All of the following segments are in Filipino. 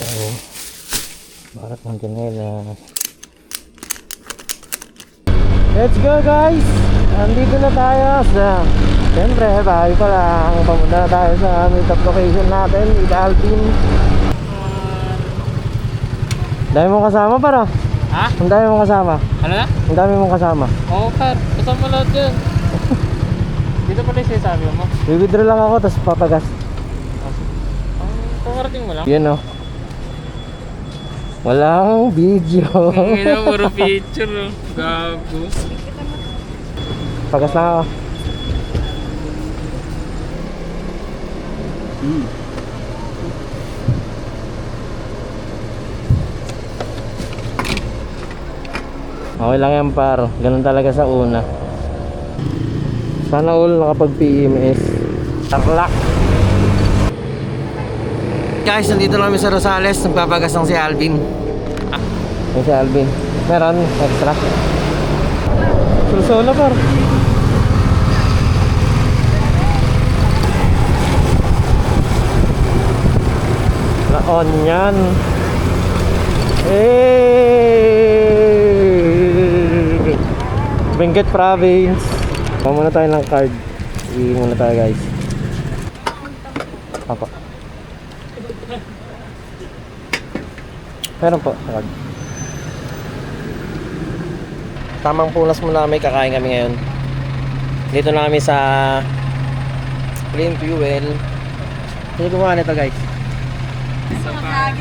So, barat ng kanila. Let's go guys! Andito na tayo sa... Siyempre, bahay pa lang. Pamunta na tayo sa meetup location natin, Alvin. Dami mong kasama para? Ha? Ang dami mong kasama. Ano na? Ang dami mong kasama. Oo, par. Kasama lahat yan. Dito pala yung sinasabi mo. Withdraw lang ako, tapos papagas. Ang pangarating mo lang? Yun o. Walang video. Ang ina, puro picture. Oh. Gago. Pagas lang ako. Okay lang yan par. Ganun talaga sa una. Sana all nakapag PMS. Tarlac. Guys, nandito na kami sa Rosales. Nagpapagas ng si Alvin. Yung si Alvin. Meron extra. Sulsol na par. Na-on yan. Hey! Benguet Province. Kuha muna tayo ng card. Iwi muna tayo guys. Apa. Meron po card. Tamang punas muna kami. Kakain kami ngayon. Dito na kami sa Clean Fuel. Hindi gumawa nito guys. Sa par.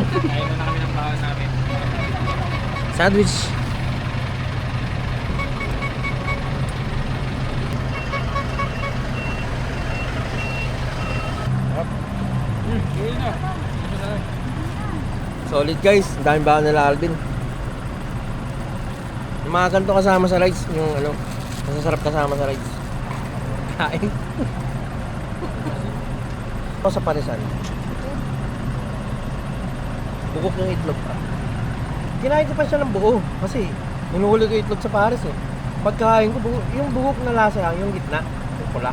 Ayun na kami ng bahay namin. Sandwich. Solid guys, ang daming baon nila Alvin. Yung mga ganito kasama sa rides, yung ano, masasarap kasama sa rides. Kain. Ako sa parisan. Bugok yung itlog pa. Kinain ko pa siya ng buo kasi hinuhuli ko itlog sa pares eh. Pagkain ko, yung bugok na lasa lang, yung gitna, yung pula.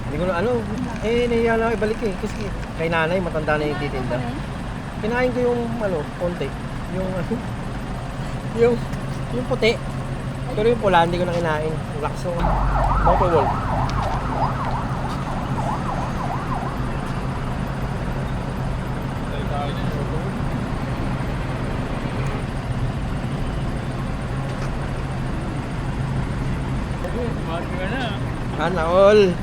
Hindi ko na ano, nahiya na ako ibalik eh. Kasi kay nanay, matanda na yung titinda. Kinain ko yung ano, konti. Yung ano, yung puti. Pero yung pula, hindi ko na kinain. Yung lakso. Motorwall. Sana all.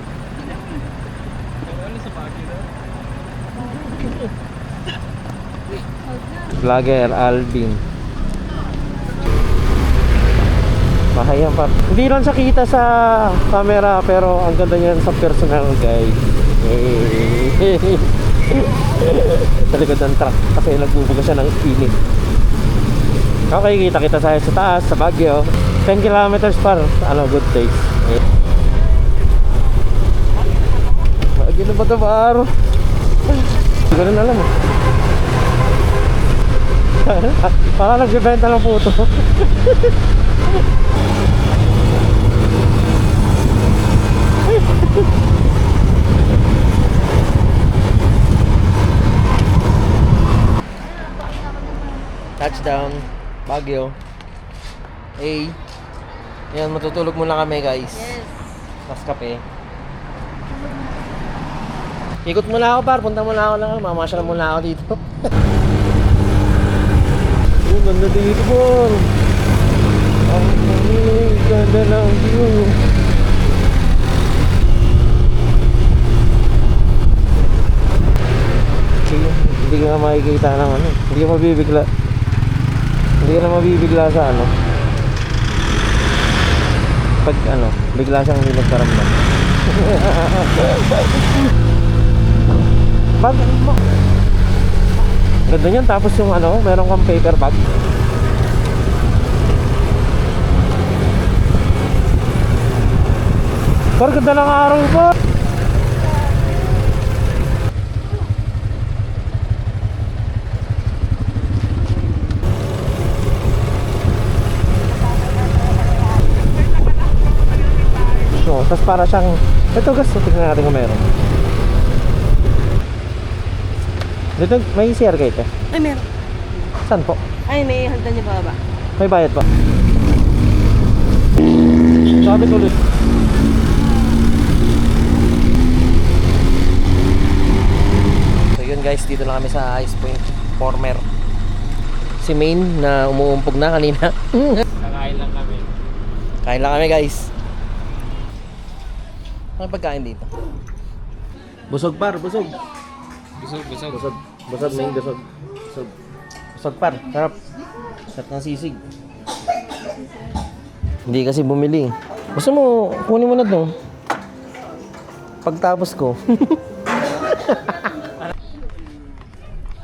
Vlogger Alvin. Mahayang pa. Hindi lang siya kita sa camera pero ang ganda niyan sa personal guys. Sa likod ng truck kasi nagbubuga siya ng init. Okay, kita sa taas, sa Baguio. 10 kilometers par, ano, good days. Baguio na ba ito par? Hindi ko rin alam eh. Baka nagbibenta ng puto. Touchdown Baguio. Hey. Yan, matutulog muna kami guys. Yes. Tapos kape. Ikot muna ako par, punta muna ako lang. Mamasyal muna ako dito. Ganda dito po. Ang ganda ng view. Hindi ka makikita ng ano. Hindi ka mabibigla. Hindi ka na mabibigla sa ano. Pag ano, bigla siyang hindi nagkaramdam. Bakit mo? Ganda niyan, tapos yung ano, meron kang paper bag. Par, ganda ng araw pa. No, tapos para siyang, ito guys, tignan natin kung meron. Dito, may CR kayo ito. Ay, meron. Saan po? Ay, may handa niya ba ba? May bayad pa. Sabi ulit. So yun guys, dito na kami sa Ice Point Former. Si Main na umuumpog na kanina. Kakain lang kami. Kain lang kami guys. Ano pagkain dito? Busog par, busog. Busog. Busog. Busog Main, busog. Busog. Busog par, sarap. Sarap ng sisig. Hindi kasi bumili. Gusto mo, kunin mo na to. Pagtapos ko.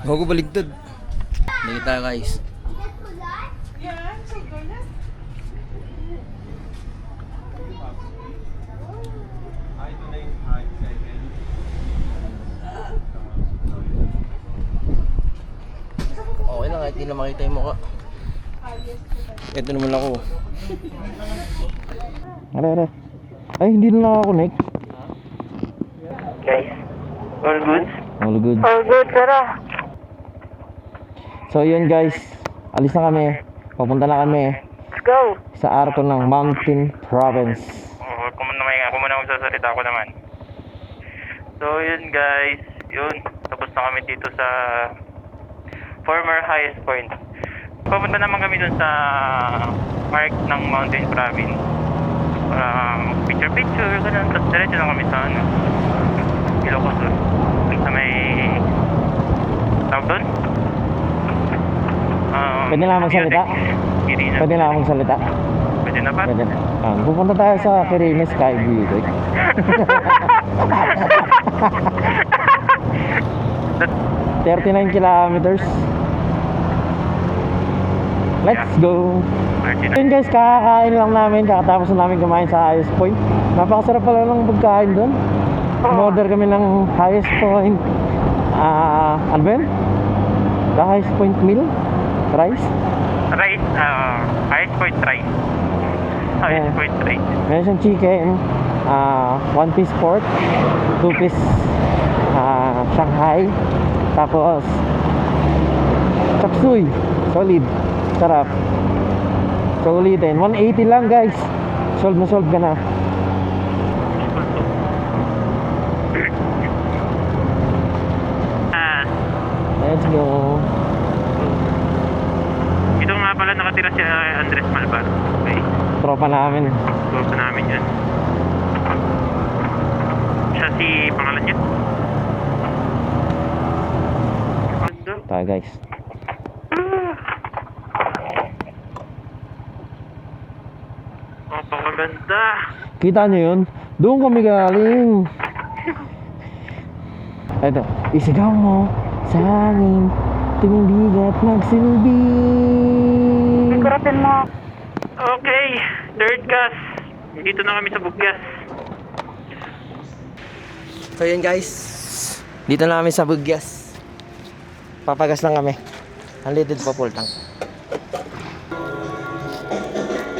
Huwag ko baligtad. Hindi tayo guys. Okay lang kahit hindi na makita yung mukha. Ito naman ako. Are. Ay, hindi na nakakonect. Guys, all good? All good. All good, tara. So yun guys, alis na kami. Papunta na kami Let's go. sa arko ng Mountain Province. Ako muna magsasalita ako naman. So yun guys, yun. Tapos na kami dito sa former highest point. Pumunta naman kami dun sa park ng Mountain Province. Picture, ganun. Tapos diretso na kami sa Ilocos Sur. Sa may tawag doon? Pwede na magsalita? Kirina. Pwede na akong salita? Pwede na ba? Pwede na. Pupunta tayo sa Kirina Sky View. 39 kilometers. Let's go! Yun guys, kakakain lang namin. Kakatapos na namin kumain sa Highest Point. Napakasarap pala ng pagkain doon. Umorder kami ng Highest Point. Ano ba yun? The Highest Point meal? Rice? Rice, highest point rice. Highest point rice. Meron siyang chicken, 1 piece pork, 2 piece Shanghai, tapos chop suey, solid, sarap. So ulitin, 180 lang guys. Solve na solve ka na. Let's go. Ito nga pala nakatira si Andres Malvar. Okay. Tropa namin. Tropa namin yan. Siya si pangalan niya? Ganda. Tayo guys. Napakaganda. Kita nyo yun? Doon kami galing. Eto, isigaw mo sa hangin, tumindig at magsilbi. Ikuratin mo. Okay, third gas. Dito na kami sa Bugyas. So yun guys, dito na kami sa Bugyas. Papagas lang kami. Unleaded pa full tank.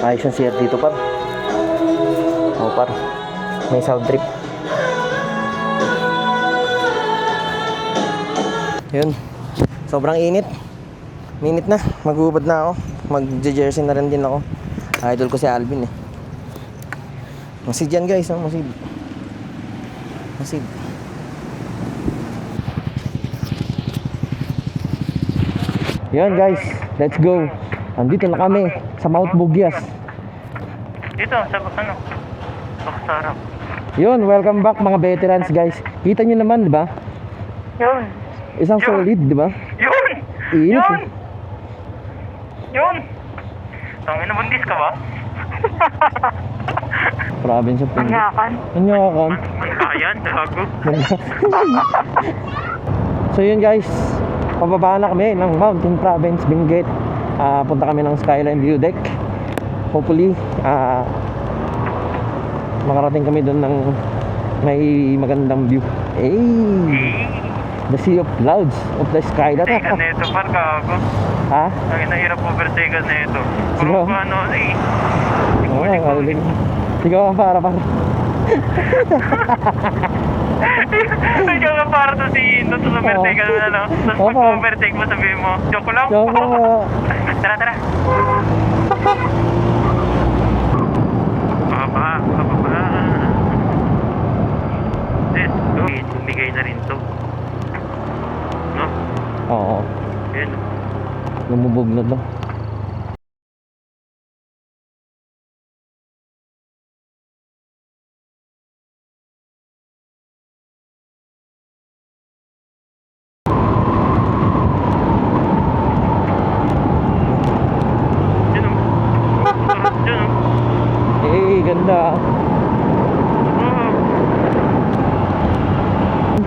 Ayos yung CR dito par. O par, may sound trip. Yun, sobrang init. Minit na, magubad na ako. Mag-jersey na rin din ako. Idol ko si Alvin eh. Masid yan guys, oh, masid. Masid. Yun guys, let's go. Andito na kami sa Mount Bugyas. Dito, sa ano? Paksarap. Yun, welcome back mga veterans guys. Kita nyo naman, di ba? Yun. Isang Yun. solid, di ba? Yun! Init. Yun! Yun! Tangin na bundis ka ba? Province of Pindot. Manyakan. Manyakan. Manlayan, gago. So yun guys, pababa na kami ng Mountain Province, Benguet. Punta kami ng Skyline View Deck. Hopefully, makarating kami doon ng may magandang view. The sea of clouds of the sky. Overtaken na ito, par gago. Ha? Ang nahirap overtaken na ito. Sige. Puro pa ano eh. Oo, kalilig. Sige, para. Ikaw ka para to si Ino. Tapos overtake ka naman ano. Tapos Opo. pag overtake mo sabihin mo, joke lang. Joke po. Tara, tara. Papa. Let's go. Tumigay na rin to. No? Oo. Yun. Lumubog na to. Yun o. Yun o. Ganda. Oo.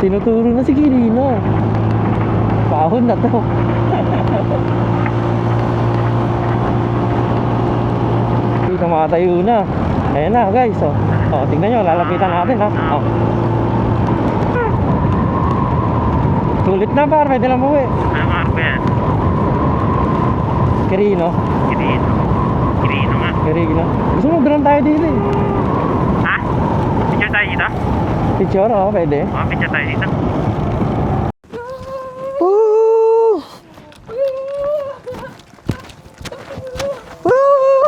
Tinuturo na si Kirino. Pahon na to. Dito makatayo na. Ayan na guys. Oh, tingnan nyo. Lalapitan natin ha. Oh. Sulit na par. Pwede lang umuwi. Ano nga ba yan? Kirino. Kirino. Kirino nga. Kirino. Gusto mo drone tayo dito eh. Ha? Picture tayo dito? Picture oh. Pwede. Oo, picture tayo dito. Woo! Woo!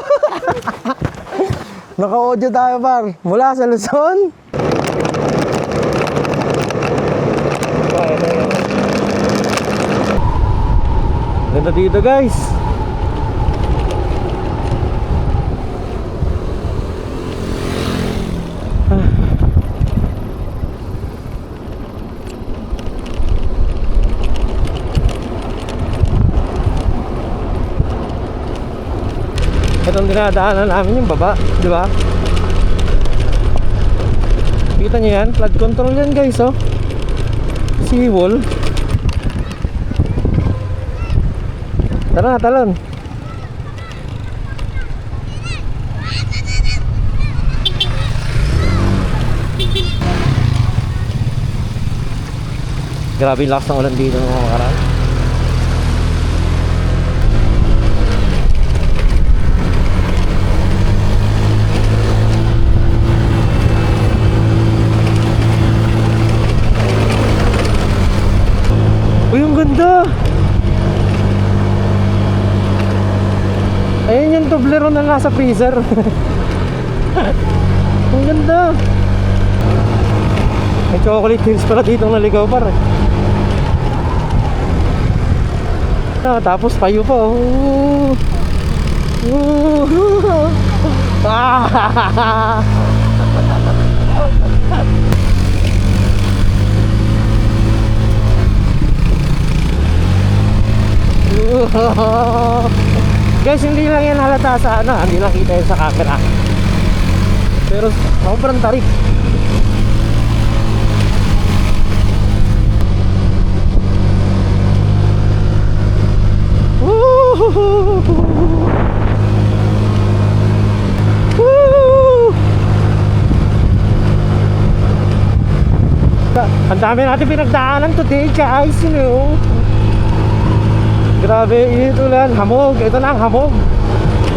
Naka-audio tayo par. Mula sa Luzon. Ganda dito guys. Itong dinadaanan namin yung baba, di ba? Kita niyo yan? Flood control yan guys, oh. Seawall. Tara na, talon. Grabe yung lakas ng ulan dito mga karan. Uy, ang ganda! Ayun yung Toblerone na nasa freezer. Ang ganda! May chocolate hills pala dito naligaw par eh. Ah, tapos payo pa. Oh. Ah. Guys, hindi lang yan halata sa ano, hindi lang kita yan sa camera. Pero sobrang tarik. Ang dami natin pinagdaanan today guys, you know. Grabe, ito lang, hamog. Ito na ang hamog.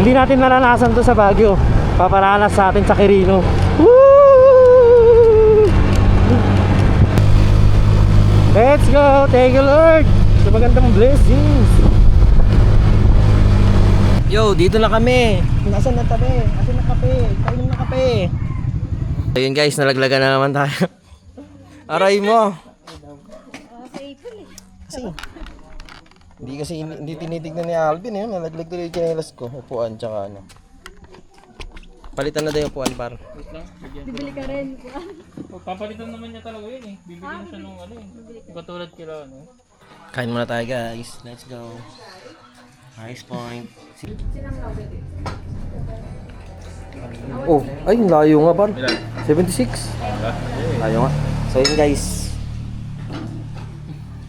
Hindi natin naranasan to sa Baguio. Paparanas sa atin sa Quirino. Woo! Let's go! Thank you Lord sa magandang blessings. Yo, dito na kami. Nasaan na tabi? Asan na kape? Kainom na kape. Ayun guys, nalaglagan na naman tayo. Aray mo. Kasi hindi tinitignan ni Alvin eh. Nalaglag tuloy yung chinelas ko. Upuan tsaka ano. Palitan na daw yung upuan par. Wait lang. Bibili ka rin. Papalitan naman niya talaga yun eh. Bibigyan siya nung ano eh. Katulad kila ano. Kain muna tayo guys. Let's go. Ice point. Oh, ay layo nga par. 76. Layo nga. So yun guys.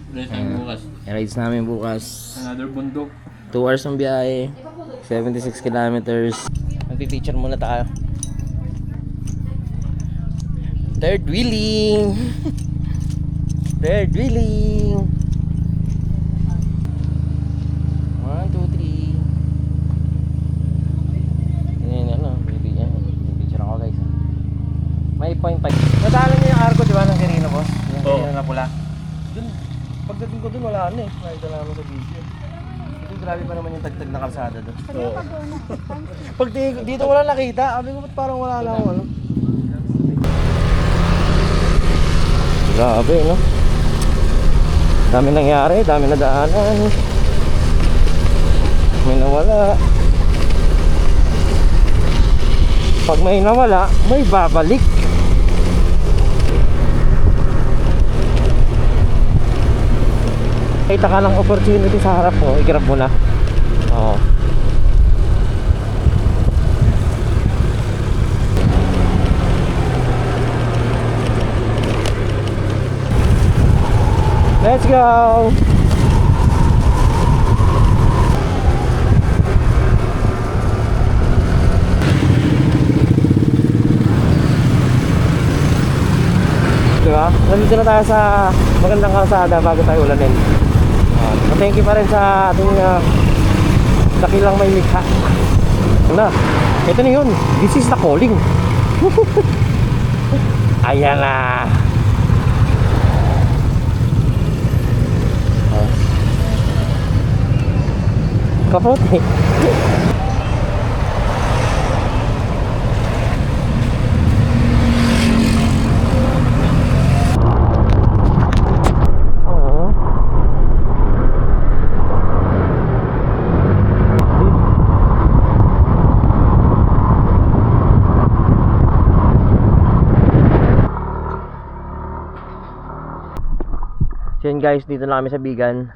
Rest namin bukas. Rides namin bukas. Another bundok. 2 hours ng biyahe. 76 kilometers. Magpipicture muna tayo. Third wheeling. Third wheeling. 1, 2, 3. Yan ano. Picture ako guys. May point 5. Nadaanan niyo yung arko diba ng Quirino boss? na pula. Dun, pagdating ko dun, wala na eh. Nakita namin sa video. Ito, grabe pa naman yung tagtag na kalsada dun. So, pag dito wala nakita, sabi ko, ba't parang wala na akong ano? Grabe, no? Dami nangyari, dami na daanan. May nawala. Pag may nawala, may babalik. Kita ka ng opportunity sa harap mo, i-grab mo na. Oo. Let's go! Diba? Nandito na tayo sa magandang kalsada bago tayo ulanin. Thank you pa rin sa ating dakilang may likha. Na, ito na yun. This is the calling. Ayan na. Kapote. So yun guys, dito na kami sa Bigan.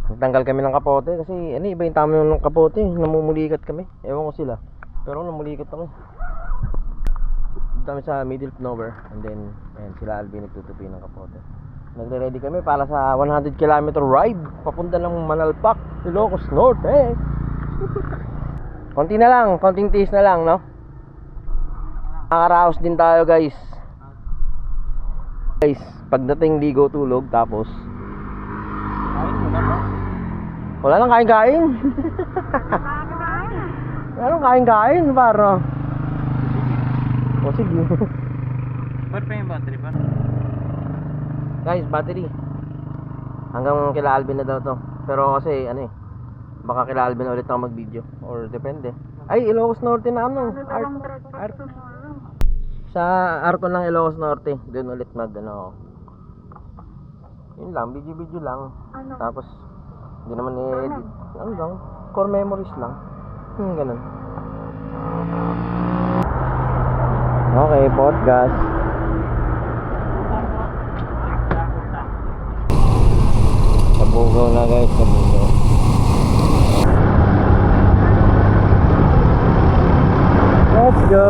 Nagtanggal kami ng kapote kasi ano, iba yung tama yung kapote. Namumulikat kami. Ewan ko sila. Pero namumulikat ako. Dito kami sa middle of nowhere. And then, ayan, sila Alvin nagtutupi ng kapote. Nagre-ready kami para sa 100 km ride papunta ng Manalpak, Ilocos Norte. Konti na lang, konting tiis na lang, no? Nakaraos din tayo guys. Guys, pagdating ligo tulog tapos Kain mo na ba? wala nang kain-kain. Wala nang kain-kain para. O sige. Ba't pa yung battery ba? Guys, battery. Hanggang kila Alvin na daw to. Pero kasi ano eh, baka kila Alvin ulit ako mag-video or depende. Ay, Ilocos Norte na ano? Art. Sa Arco ng Ilocos Norte, doon ulit mag ano. Yun lang, video lang. Tapos hindi naman i-edit. Ano lang, core memories lang. Ganun. Okay, podcast. Kabugaw na guys, kabugaw. Let's go!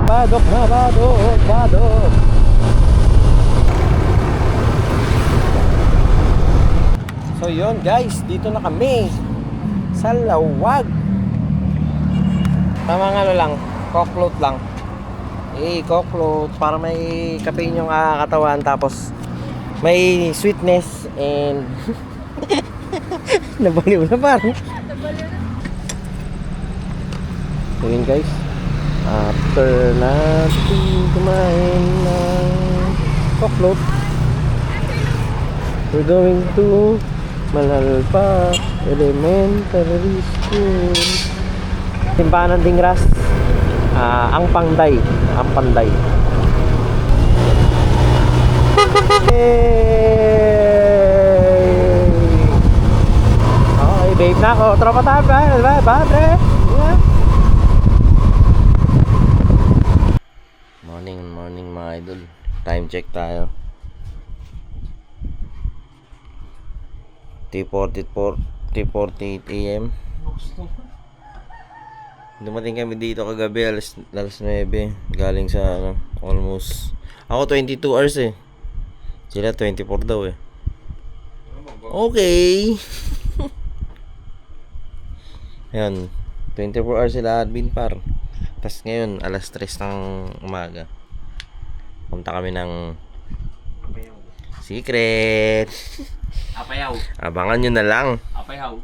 Badok na badok, badok. So yun guys, dito na kami sa Lawag. Tamang ano lang, cockload lang. Cockload para may caffeine yung katawan, tapos may sweetness and nabaliw na parang. So yun guys, after natin kumain ng cockload, we're going to Manalpak Elementary School. Simbahan ng Dingras, ang Panday. Ang Panday. Hey! Okay, babe na ako. Tropa tayo, padre. Morning mga idol. Time check tayo. 3:48 AM. Dumating kami dito kagabi alas 9. Galing sa ano, almost. Ako 22 hours eh. Sila 24 daw eh. Okay. Ayan, 24 hours sila admin par. Tapos ngayon alas 3 ng umaga. Punta kami ng Secret. Apayaw. Abangan nyo na lang. Apayaw.